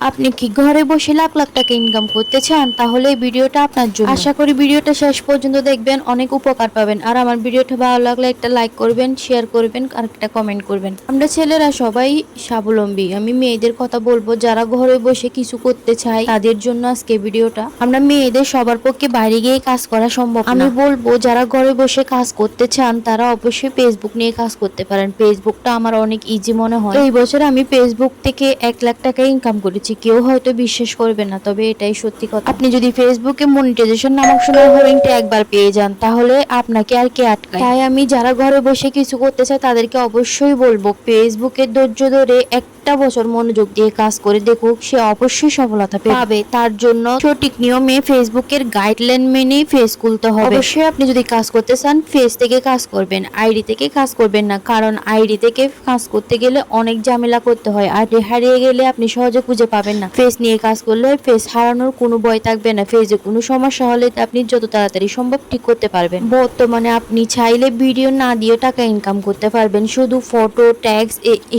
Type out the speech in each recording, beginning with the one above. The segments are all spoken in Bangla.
আপনি কি ঘরে বসে লাখ লাখ টাকা ইনকাম করতে চান? তাহলে এই ভিডিওটা আপনার জন্য। আশা করি ভিডিওটা শেষ পর্যন্ত দেখবেন, অনেক উপকার পাবেন। আর আমার ভিডিওটা ভালো লাগলে একটা লাইক করবেন, শেয়ার করবেন আর একটা কমেন্ট করবেন। আমরা ছেলেরা সবাই স্বাবলম্বী। আমি মেয়েদের কথা বলবো যারা ঘরে বসে কিছু করতে চায় তাদের জন্য আজকে ভিডিওটা। আমরা মেয়েদের সবার পক্ষে বাইরে গিয়ে কাজ করা সম্ভব না। আমি বলবো যারা ঘরে বসে কাজ করতে চান তারা অবশ্যই ফেসবুক নিয়ে কাজ করতে পারেন। ফেসবুকটা আমার অনেক ইজি মনে হয়। এই বছর আমি ফেসবুক থেকে 1 লাখ টাকা ইনকাম করেছি। কেউ হয়তো বিশ্বাস করবে না, তবে এটাই সত্যি কথা। আপনি যদি ফেসবুকে মনিটাইজেশন নামক সোনার হরিণটা একবার পেয়ে যান তাহলে আপনাকে আর কে আটকায়? তাই আমি যারা ঘরে বসে কিছু করতে চায় তাদেরকে অবশ্যই বলবো ফেসবুকে ধৈর্য ধরে একটা বছর মনোযোগ দিয়ে কাজ করে দেখুক, সে অবশ্যই সফলতা পাবে। তার জন্য সঠিক নিয়মে ফেসবুকের গাইডলাইন মেনে ফেস খুলতে হবে। অবশ্যই আপনি যদি কাজ করতে চান ফেস থেকে কাজ করবেন, আইডি থেকে কাজ করবেন না, কারণ আইডি থেকে কাজ করতে গেলে অনেক ঝামেলা করতে হয়। আর হারিয়ে গেলে আপনি সহজে খুঁজে পাবেন না। ফেস নিয়ে কাজ করলে ফেস হারানোর কোনো ভয় থাকবে না। ফেসে কোনো সমস্যা হলে আপনি যত তাড়াতাড়ি সম্ভব ঠিক করতে পারবেন। বর্তমানে আপনি চাইলে ভিডিও না দিয়ে টাকা ইনকাম করতে পারবেন। শুধু ফটো, ট্যাগস,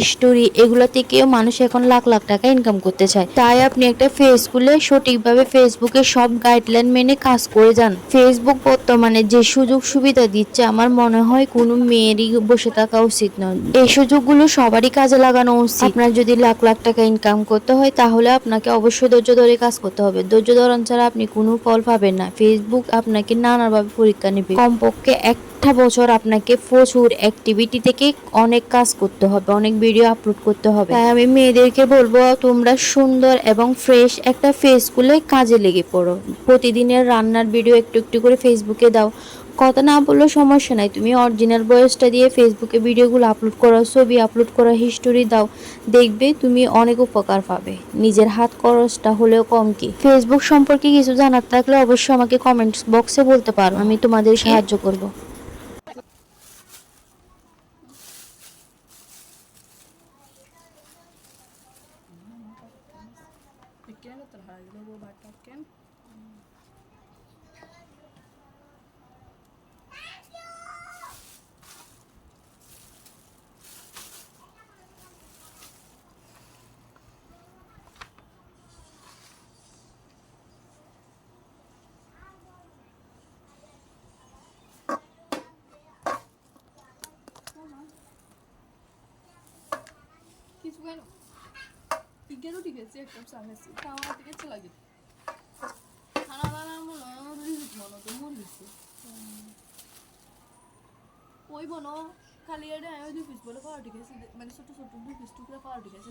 স্টোরি এগুলো থেকেও মানুষ এখন লাখ লাখ টাকা ইনকাম করতে চায়। তাই আপনি একটা ফেস খুলে সঠিকভাবে ফেসবুকে সব গাইডলাইন মেনে কাজ করে যান। ফেসবুক বর্তমানে যে সুযোগ সুবিধা দিচ্ছে আমার মনে হয় কোনো মেয়েরই বসে থাকা উচিত নয়। এই সুযোগগুলো সবারই কাজে লাগানো উচিত। আপনার যদি লাখ লাখ টাকা ইনকাম করতে হয় তাহলে আপনাকে অবশ্যই ধৈর্য ধরে কাজ করতে হবে। ধৈর্য ধরন ছাড়া আপনি কোনো ফল পাবেন না। ফেসবুক আপনাকে নানাভাবে পরীক্ষা নেবে। কমপক্ষে একটা বছর আপনাকে প্রচুর অ্যাক্টিভিটি থেকে অনেক কাজ করতে হবে, অনেক ভিডিও আপলোড করতে হবে। তাই আমি মেয়েদেরকে বলবো তোমরা সুন্দর এবং ফ্রেশ একটা ফেস খুলে কাজে লেগে পড়ো। প্রতিদিনের রান্নার ভিডিও একটু একটু করে ফেসবুকে দাও। কথা না বললেও সমস্যা নাই, তুমি অরিজিনাল ভয়েসটা দিয়ে ফেসবুকে ভিডিওগুলো আপলোড করো, ছবি আপলোড করো, হিস্টোরি দাও। দেখবে তুমি অনেক উপকার পাবে। নিজের হাত খরচটা হলেও কম কি। ফেসবুক সম্পর্কে কিছু জানার থাকলে অবশ্যই আমাকে কমেন্টস বক্সে বলতে পারো, আমি তোমাদের সাহায্য করব। Pequeno trabalho, não vou bater pequeno. কিছু কেন টিকেরও ঠিক আছে একটা সামেছি খাওয়া থেকে চলে গেছে খানা দানা মনে মনে তো মন দিচ্ছে ওই বনো খালি এটা আমি 2 পিস বলে খাওয়া ঠিক আছে মানে ছোট ছোট 2 পিস টুকরা খাওয়া ঠিক আছে